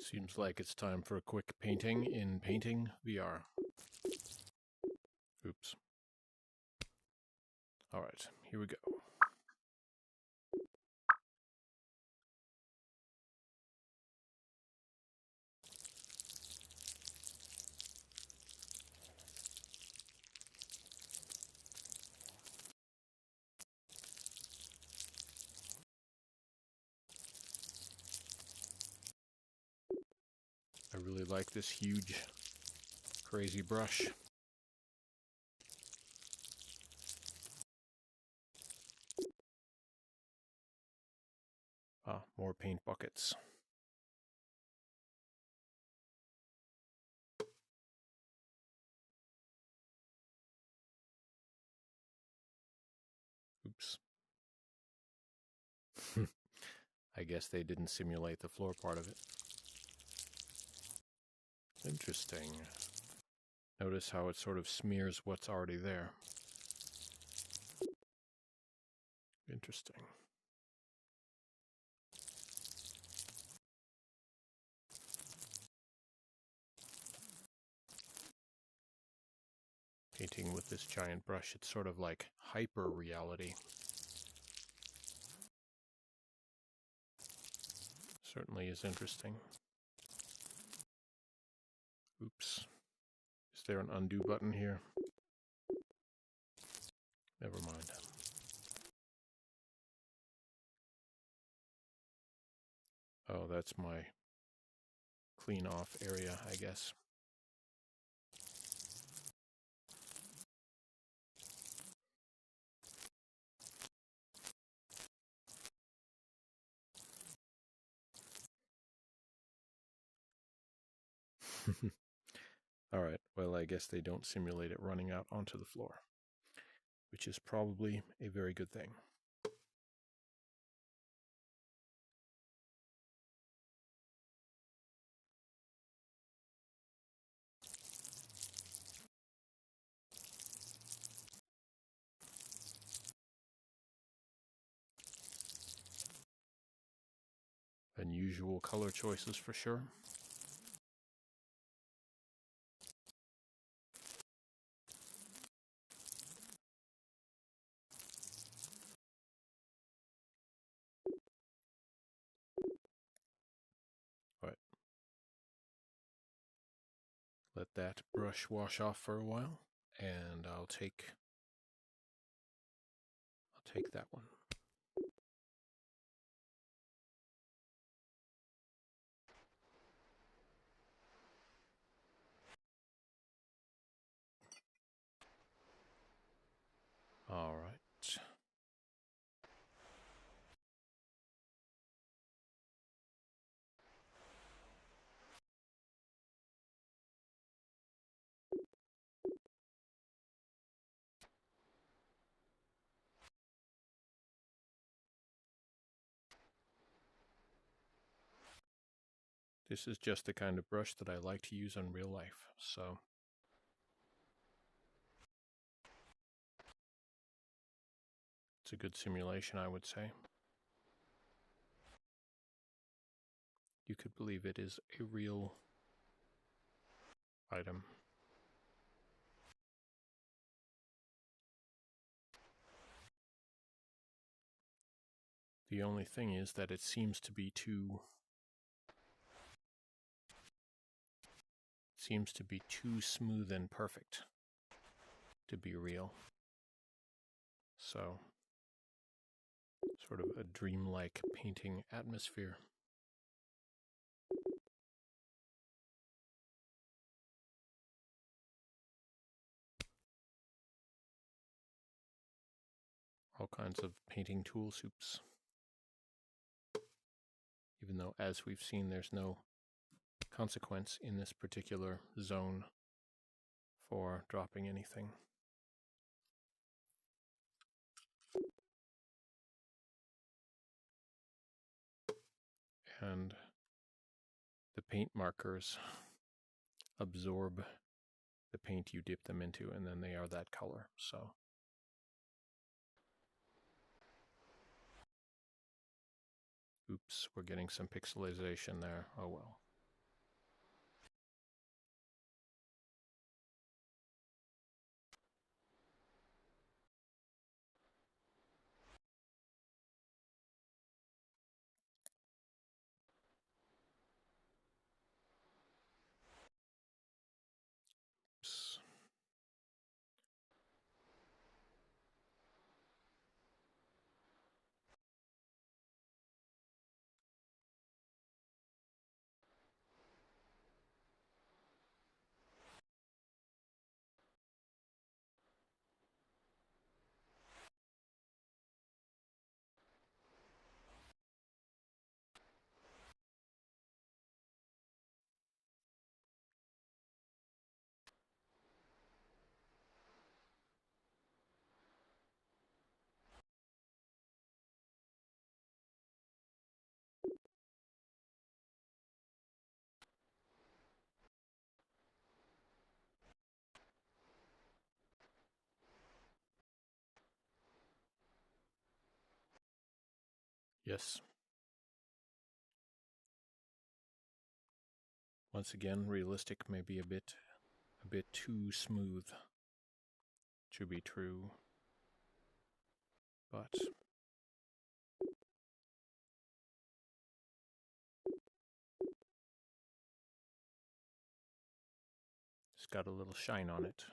Seems like it's time for a quick painting in PaintingVr. Oops. Alright, here we go. I really like this huge, crazy brush. Ah, more paint buckets. Oops. I guess they didn't simulate the floor part of it. Interesting. Notice how it sort of smears what's already there. Interesting. Painting with this giant brush, it's sort of like hyper reality. Certainly is interesting. Oops. Is there an undo button here? Never mind. Oh, that's my clean off area, I guess. Alright, well, I guess they don't simulate it running out onto the floor, which is probably a very good thing. Unusual color choices for sure. Alright. Let that brush wash off for a while, and I'll take that one. All right. This is just the kind of brush that I like to use in real life, so it's a good simulation, I would say. You could believe it is a real item. The only thing is that it seems to be too smooth and perfect to be real. So, sort of a dreamlike painting atmosphere. All kinds of painting tool soups. Even though, as we've seen, there's no consequence in this particular zone for dropping anything. And the paint markers absorb the paint you dip them into, and then they are that color. So oops, we're getting some pixelization there. Oh well. Yes. Once again, realistic may be a bit too smooth to be true, but it's got a little shine on it.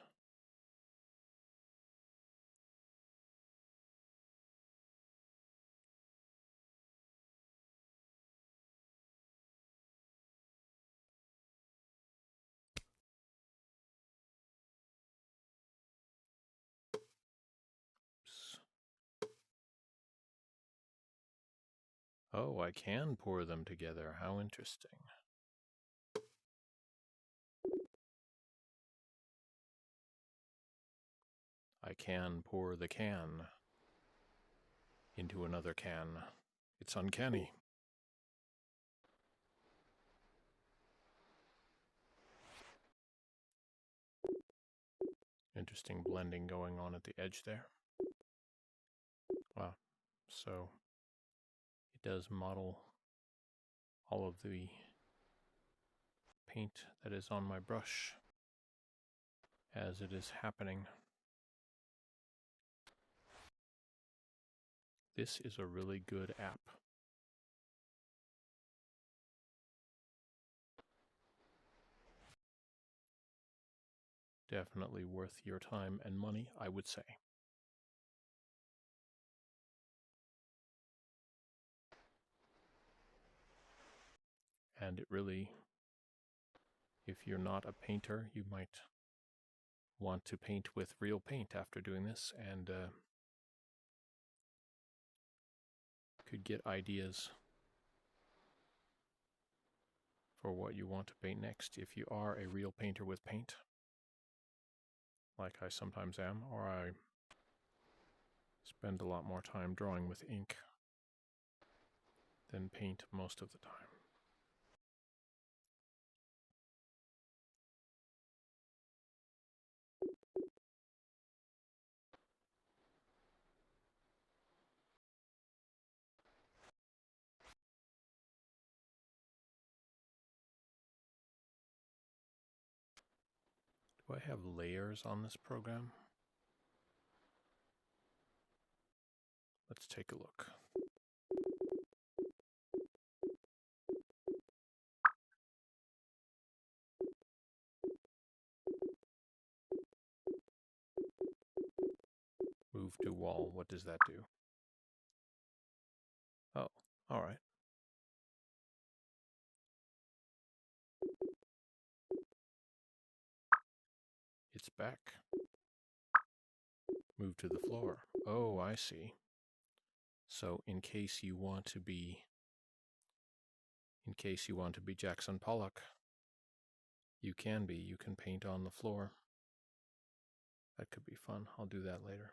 Oh, I can pour them together. How interesting. I can pour the can into another can. It's uncanny. Interesting blending going on at the edge there. Wow. So it does model all of the paint that is on my brush as it is happening. This is a really good app. Definitely worth your time and money, I would say. And it really, if you're not a painter, you might want to paint with real paint after doing this, and could get ideas for what you want to paint next if you are a real painter with paint, like I sometimes am, or I spend a lot more time drawing with ink than paint most of the time. Do I have layers on this program? Let's take a look. Move to wall. What does that do? Oh, all right. It's back. Move to the floor. Oh, I see. So in case you want to be Jackson Pollock, you can paint on the floor. That could be fun. I'll do that later.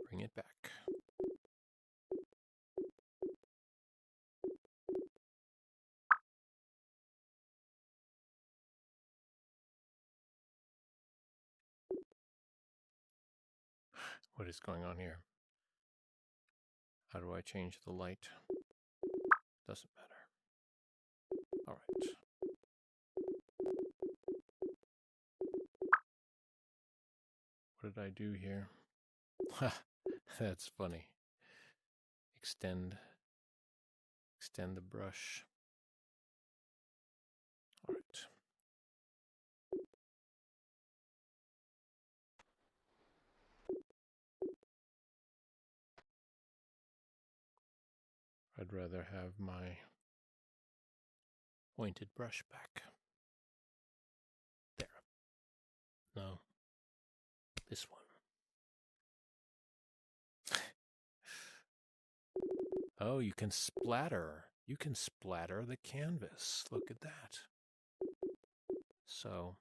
Bring it back. What is going on here? How do I change the light? Doesn't matter. All right. What did I do here? That's funny. Extend the brush. All right. I'd rather have my pointed brush back. There. No. This one. Oh, you can splatter. You can splatter the canvas. Look at that. So,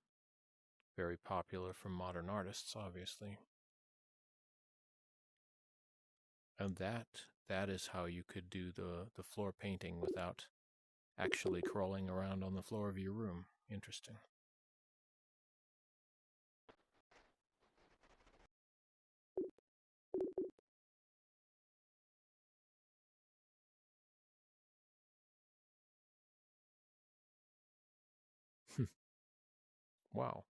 very popular for modern artists, obviously. And that is how you could do the floor painting without actually crawling around on the floor of your room. Interesting. Wow.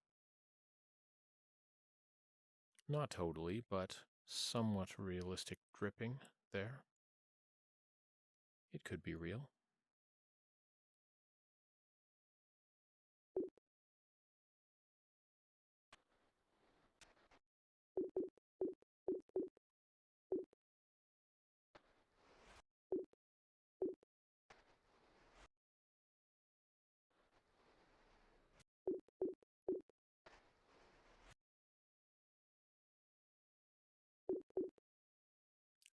Not totally, but somewhat realistic dripping there. It could be real.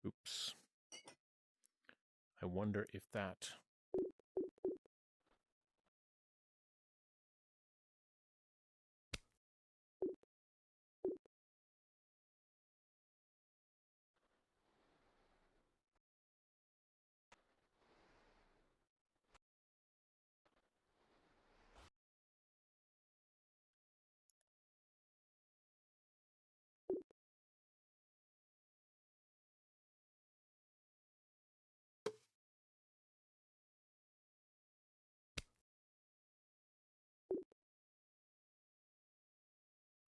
Oops. I wonder if that...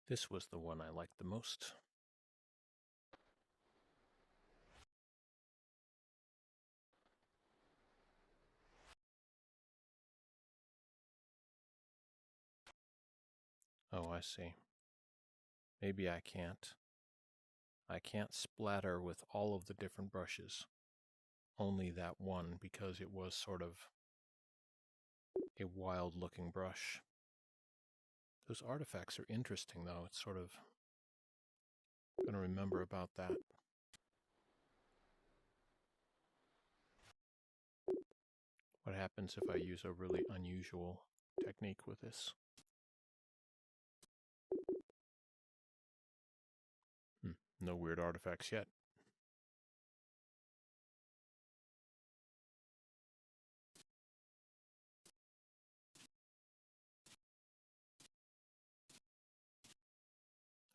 This was the one I liked the most. Oh, I see. Maybe I can't. I can't splatter with all of the different brushes. Only that one, because it was sort of a wild-looking brush. Those artifacts are interesting, though. It's sort of... I'm going to remember about that. What happens if I use a really unusual technique with this? No weird artifacts yet.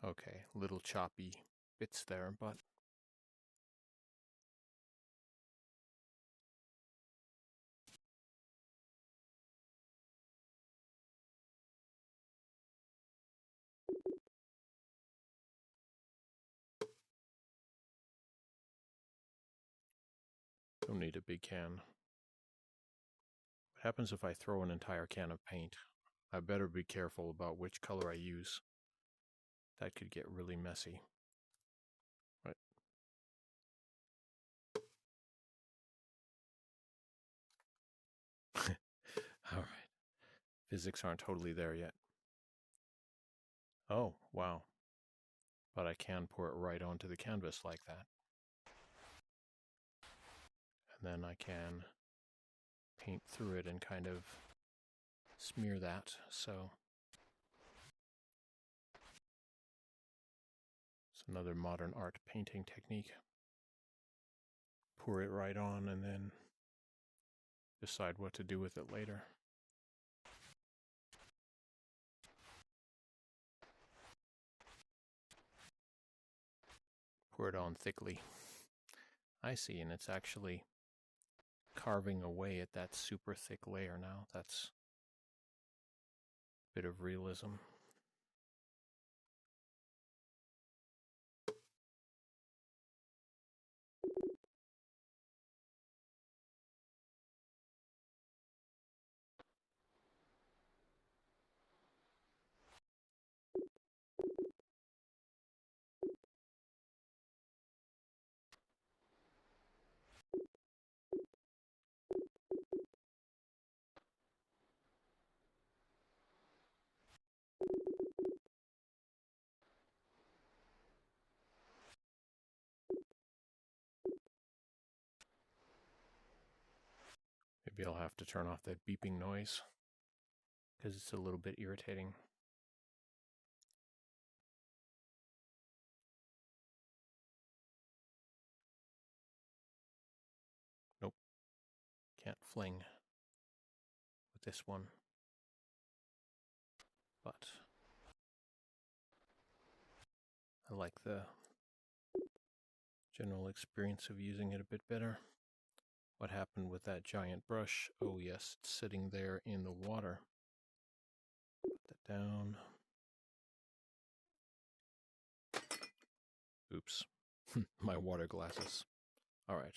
Okay, little choppy bits there, but don't need a big can. What happens if I throw an entire can of paint? I better be careful about which color I use. That could get really messy. Right. All right. Physics aren't totally there yet. Oh, wow. But I can pour it right onto the canvas like that. And then I can paint through it and kind of smear that, so it's another modern art painting technique. Pour it right on and then decide what to do with it later. Pour it on thickly. I see, and it's actually carving away at that super thick layer now. That's a bit of realism. Maybe I'll have to turn off that beeping noise because it's a little bit irritating. Nope. Can't fling with this one. But I like the general experience of using it a bit better. What happened with that giant brush? Oh yes, it's sitting there in the water. down. Oops. My water glasses. All right.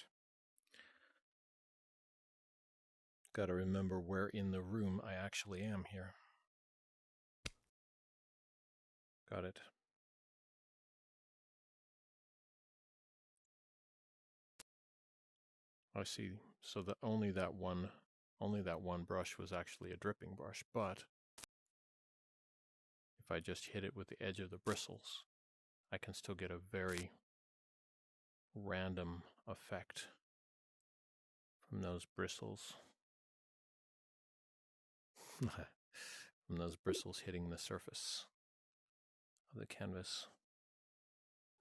Got to remember where in the room I actually am here. Got it. I see. So that only that one brush was actually a dripping brush, but if I just hit it with the edge of the bristles, I can still get a very random effect from those bristles. From those bristles hitting the surface of the canvas.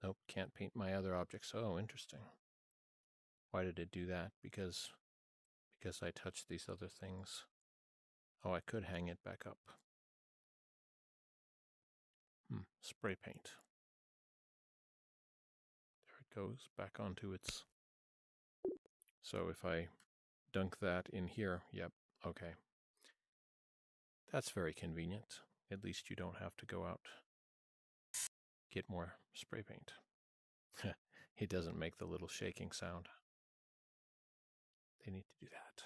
Nope, can't paint my other objects. Oh, interesting. Why did it do that? Because I touched these other things. Oh, I could hang it back up. Spray paint. There it goes, back onto its... So if I dunk that in here, yep, okay. That's very convenient. At least you don't have to go out, get more spray paint. It doesn't make the little shaking sound. They need to do that.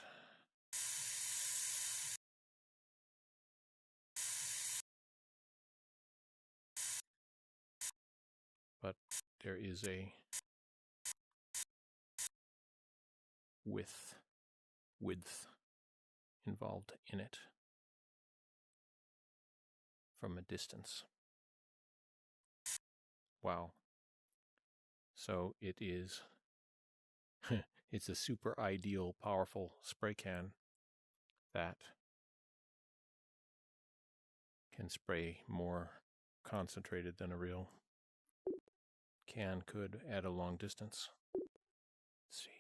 But there is a width involved in it from a distance. Wow. So it is, it's a super ideal, powerful spray can that can spray more concentrated than a real can could at a long distance. Let's see.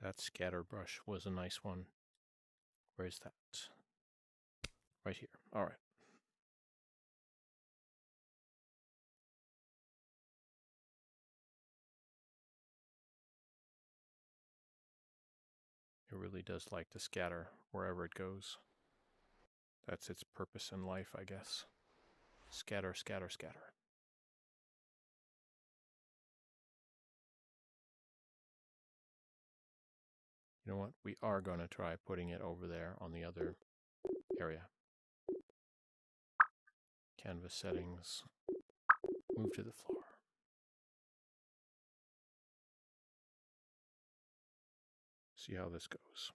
That scatter brush was a nice one. Where is that? Right here. All right. It really does like to scatter wherever it goes. That's its purpose in life, I guess. Scatter, scatter, scatter. You know what? We are going to try putting it over there on the other area. Canvas settings. Move to the floor. See how this goes.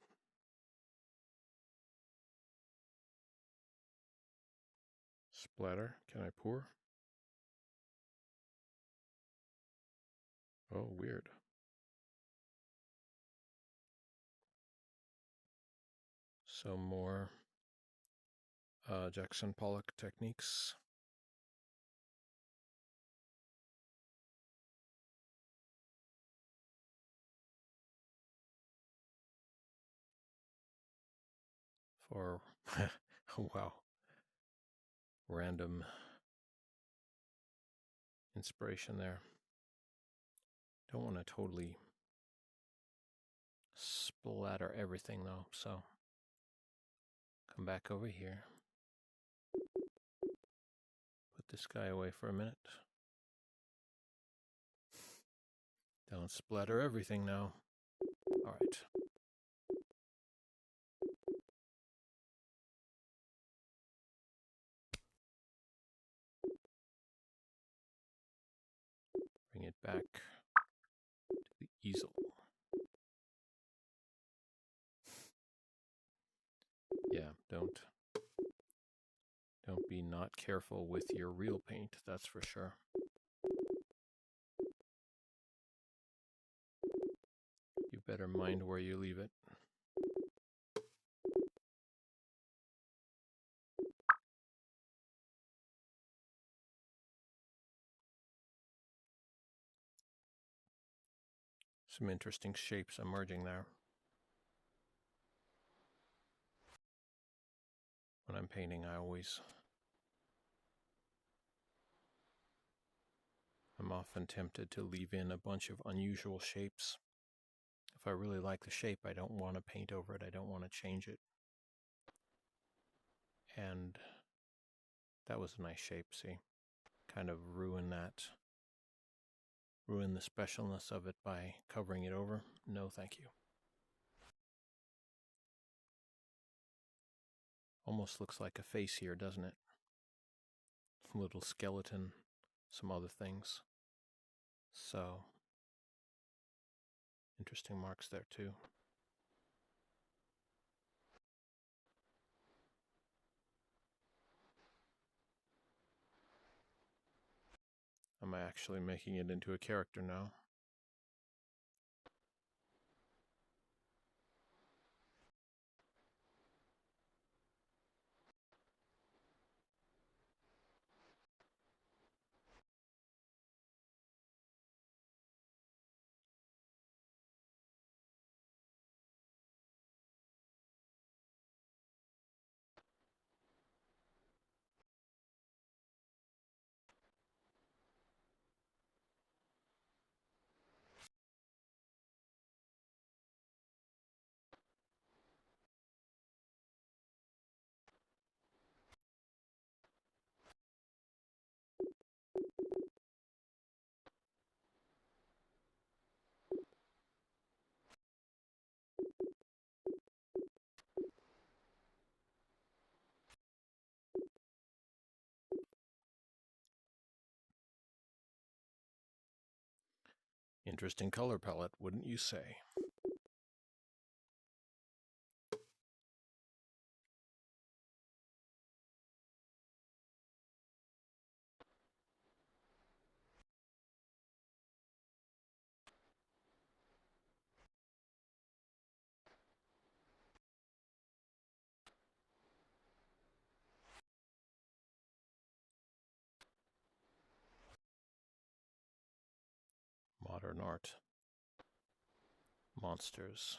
Splatter. Can I pour? Oh, weird. Some more Jackson Pollock techniques. For, wow, random inspiration there. Don't want to totally splatter everything though, so come back over here. Put this guy away for a minute. Don't splatter everything now. All right. Bring it back to the easel. Yeah, don't be not careful with your real paint, that's for sure. You better mind where you leave it. Some interesting shapes emerging there. When I'm painting, I'm often tempted to leave in a bunch of unusual shapes If I really like the shape, I don't want to paint over it. I don't want to change it. And that was a nice shape, see? Kind of ruin the specialness of it by covering it over. No, thank you. Almost looks like a face here, doesn't it? A little skeleton, some other things. So, interesting marks there too. I'm actually making it into a character now. Interesting color palette, wouldn't you say? Modern art. Monsters.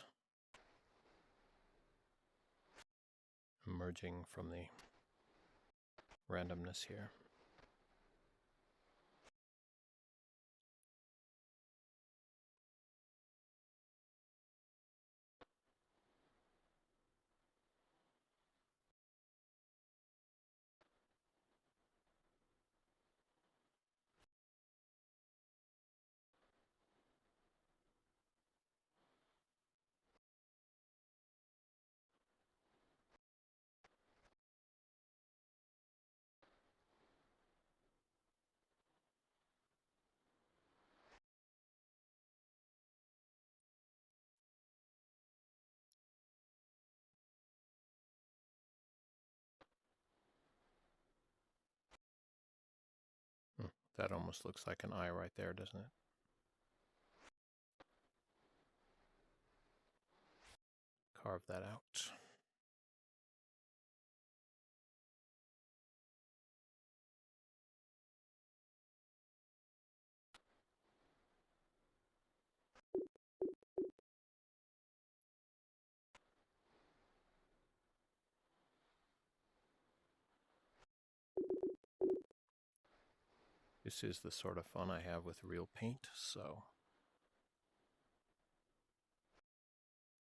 Emerging from the randomness here. That almost looks like an eye right there, doesn't it? Carve that out. This is the sort of fun I have with real paint, so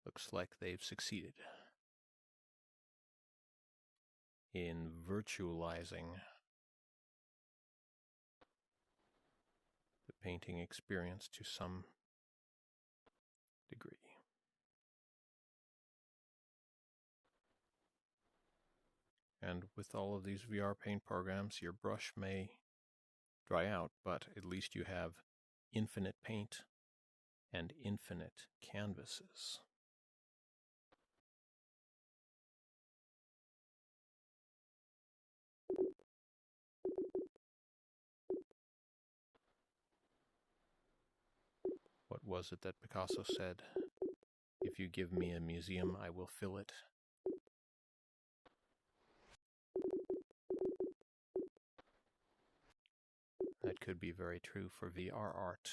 looks like they've succeeded in virtualizing the painting experience to some degree. And with all of these VR paint programs, your brush may dry out, but at least you have infinite paint and infinite canvases. What was it that Picasso said? If you give me a museum, I will fill it. That could be very true for VR art.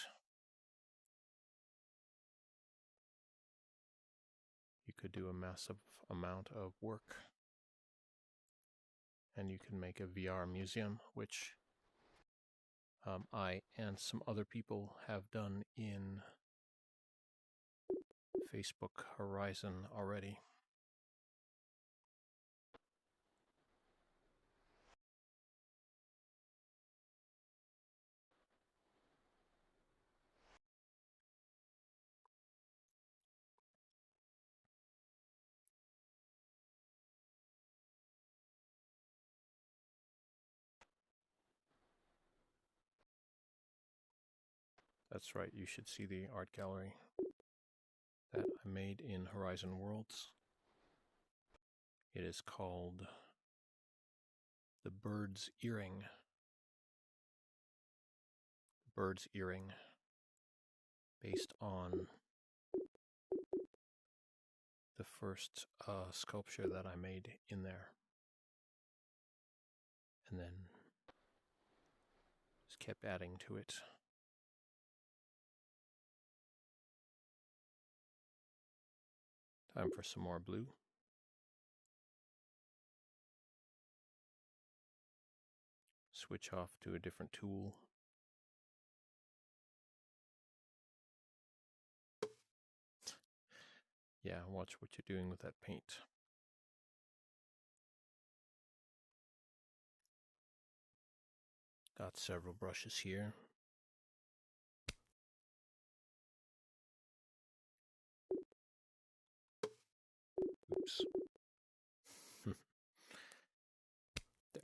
You could do a massive amount of work, and you can make a VR museum, which I and some other people have done in Facebook horizon already. That's right, you should see the art gallery that I made in Horizon Worlds. It is called The Bird's Earring. Bird's Earring, based on the first sculpture that I made in there. And then just kept adding to it. Time for some more blue. Switch off to a different tool. Yeah, watch what you're doing with that paint. Got several brushes here. Oops. There.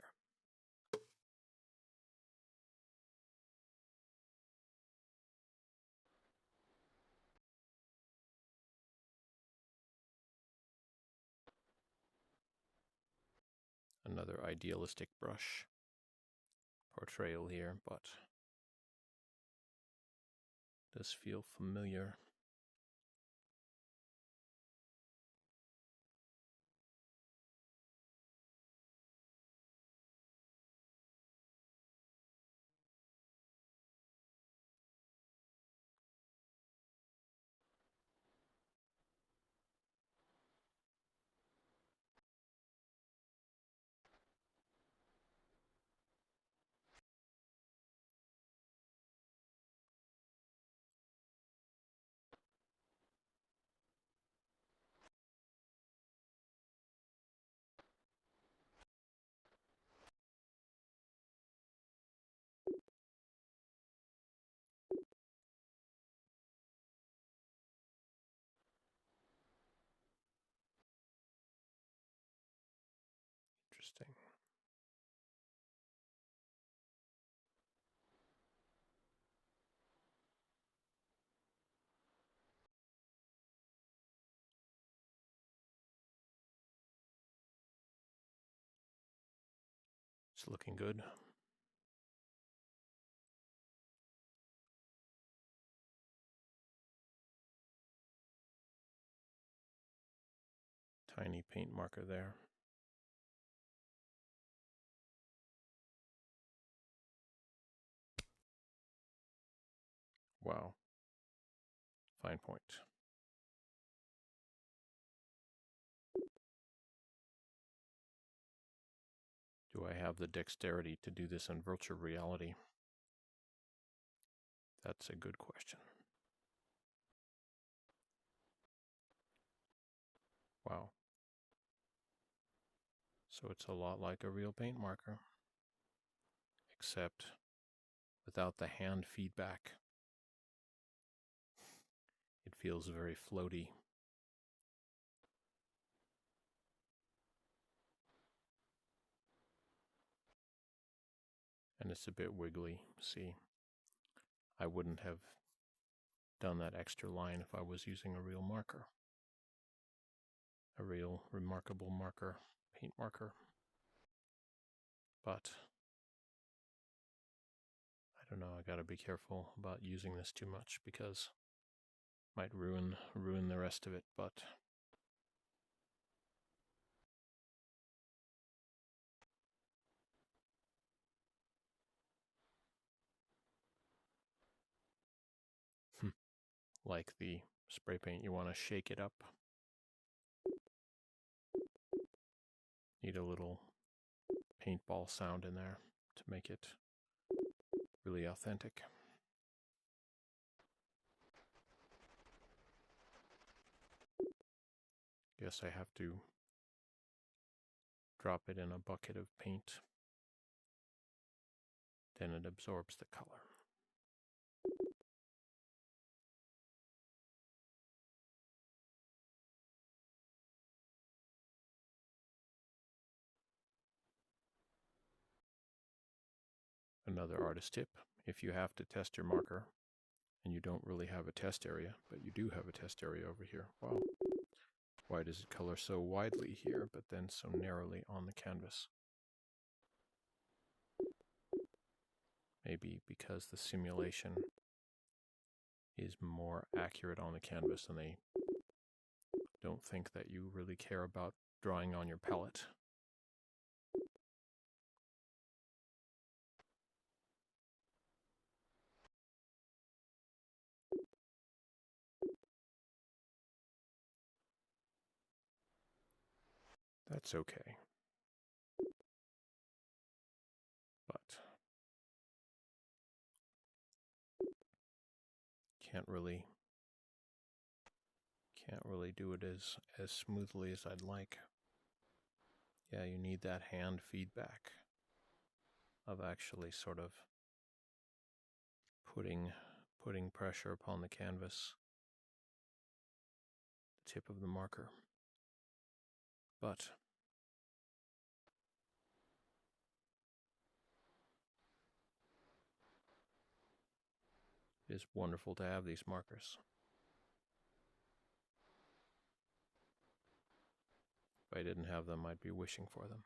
Another idealistic brush portrayal here, but does feel familiar. Interesting. It's looking good. Tiny paint marker there. Wow. Fine point. Do I have the dexterity to do this in virtual reality? That's a good question. Wow. So it's a lot like a real paint marker, except without the hand feedback. It feels very floaty. And it's a bit wiggly. See, I wouldn't have done that extra line if I was using a real marker. A real remarkable marker, paint marker. But I don't know, I gotta be careful about using this too much because it might ruin the rest of it, but like the spray paint, you want to shake it up. Need a little paintball sound in there to make it really authentic. guess I have to drop it in a bucket of paint. Then it absorbs the color. Another artist tip, if you have to test your marker and you don't really have a test area, but you do have a test area over here. Wow, why does it color so widely here, but then so narrowly on the canvas? Maybe because the simulation is more accurate on the canvas and they don't think that you really care about drawing on your palette. That's okay. But can't really do it as smoothly as I'd like. Yeah, you need that hand feedback of actually sort of putting pressure upon the canvas, the tip of the marker. But it is wonderful to have these markers. If I didn't have them, I'd be wishing for them,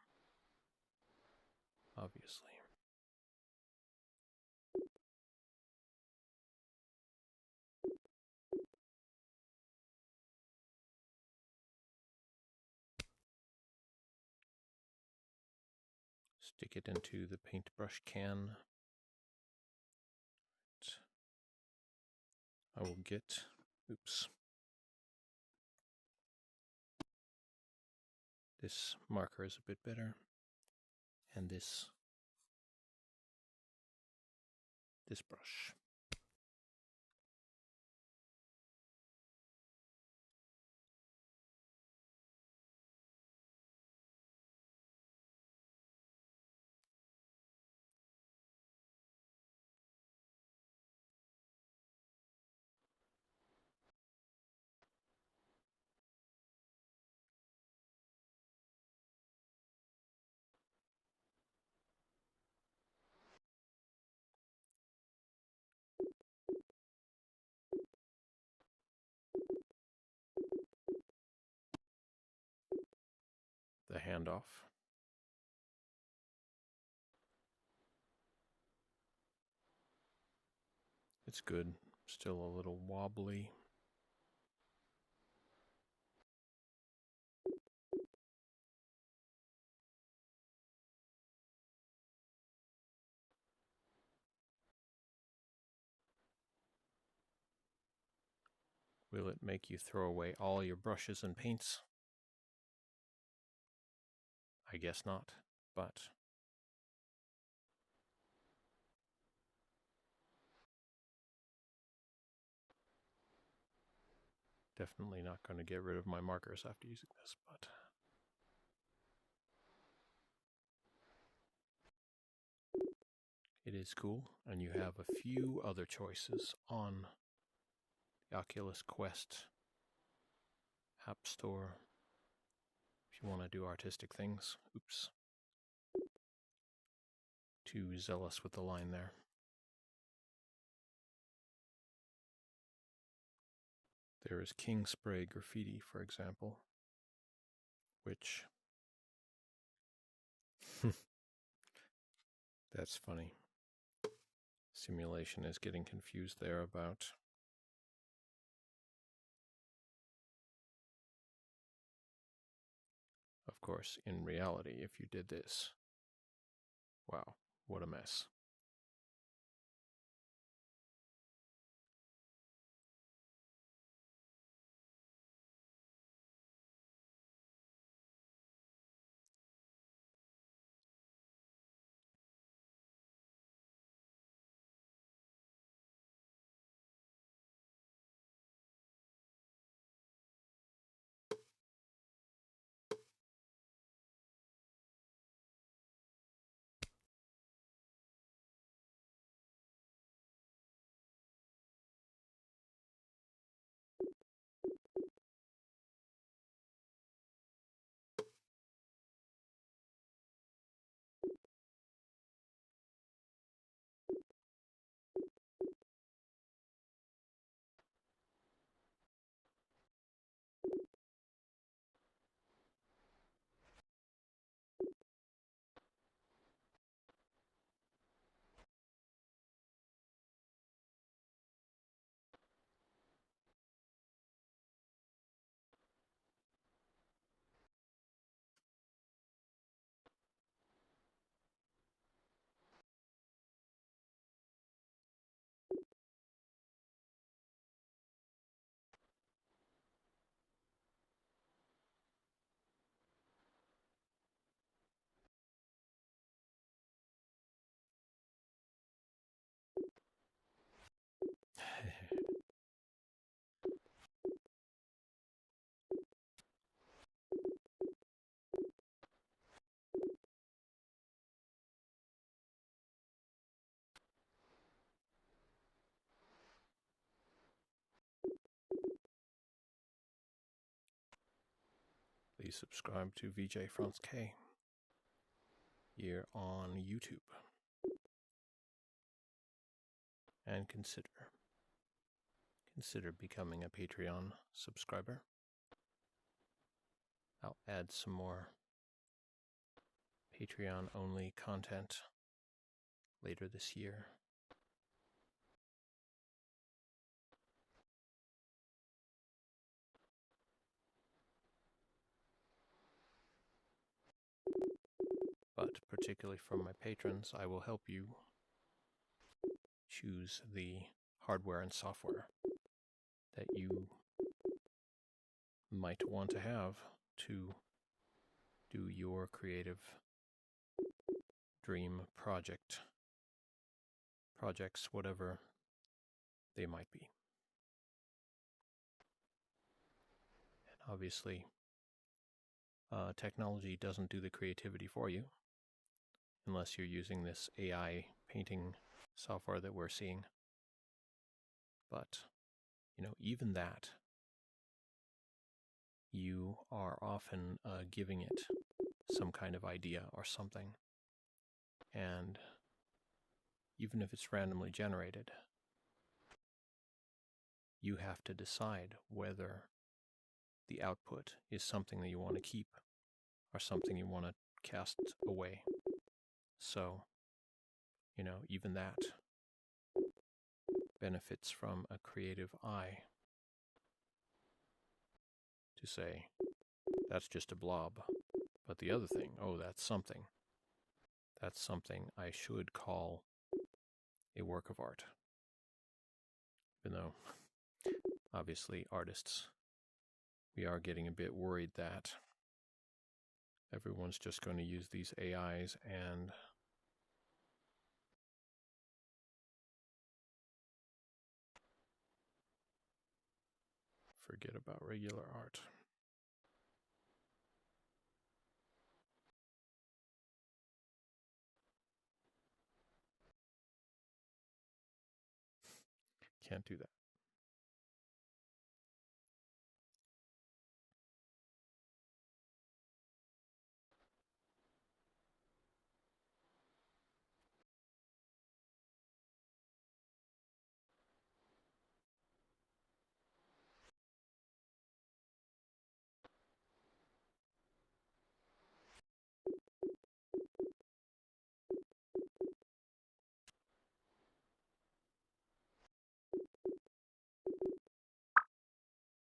obviously. Stick it into the paintbrush can. I will get, oops, this marker is a bit better, and this brush. The handoff. It's good, still a little wobbly. Will it make you throw away all your brushes and paints? I guess not, but definitely not going to get rid of my markers after using this, but it is cool, and you have a few other choices on the Oculus Quest App Store if you want to do artistic things. Oops. Too zealous with the line there. There is King Spray Graffiti, for example, which that's funny. Simulation is getting confused there about of course, in reality, if you did this, wow, what a mess. Please subscribe to VJ France K here on YouTube. And consider becoming a Patreon subscriber. I'll add some more Patreon-only content later this year. But particularly from my patrons, I will help you choose the hardware and software that you might want to have to do your creative dream projects, whatever they might be. And obviously, technology doesn't do the creativity for you unless you're using this AI painting software that we're seeing. But, even that, you are often giving it some kind of idea or something. And even if it's randomly generated, you have to decide whether the output is something that you want to keep or something you want to cast away. So, even that benefits from a creative eye to say, that's just a blob. But the other thing, oh, that's something. That's something I should call a work of art. Even though, obviously, artists, we are getting a bit worried that everyone's just going to use these AIs and forget about regular art. Can't do that.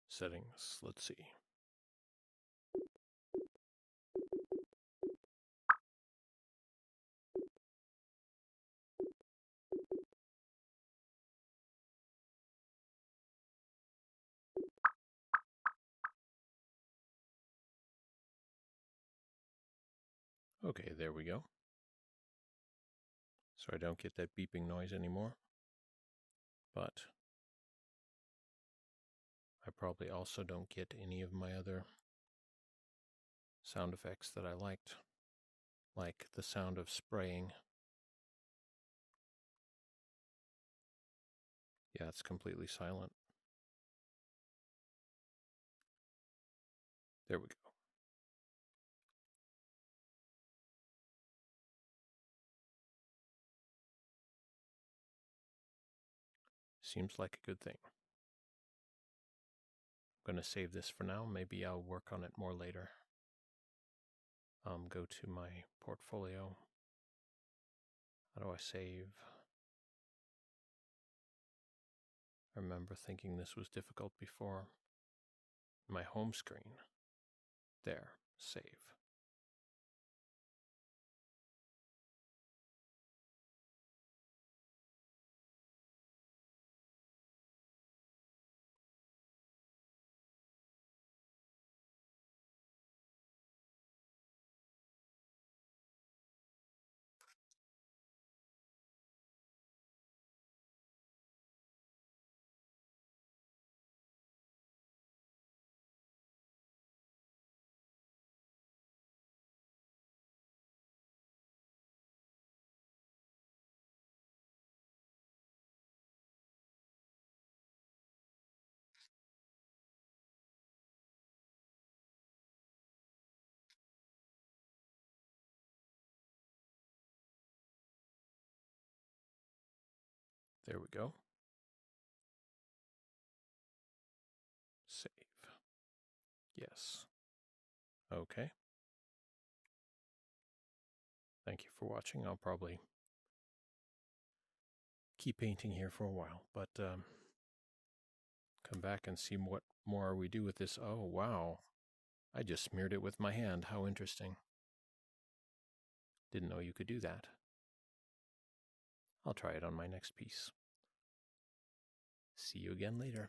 Settings, let's see. Okay, there we go. So I don't get that beeping noise anymore. But I probably also don't get any of my other sound effects that I liked, like the sound of spraying. Yeah, it's completely silent. There we go. Seems like a good thing. I'm going to save this for now. Maybe I'll work on it more later. Go to my portfolio. How do I save? I remember thinking this was difficult before. My home screen. There, save. There we go. Save. Yes. Okay. Thank you for watching. I'll probably keep painting here for a while, but come back and see what more we do with this. Oh, wow. I just smeared it with my hand. How interesting. Didn't know you could do that. I'll try it on my next piece. See you again later.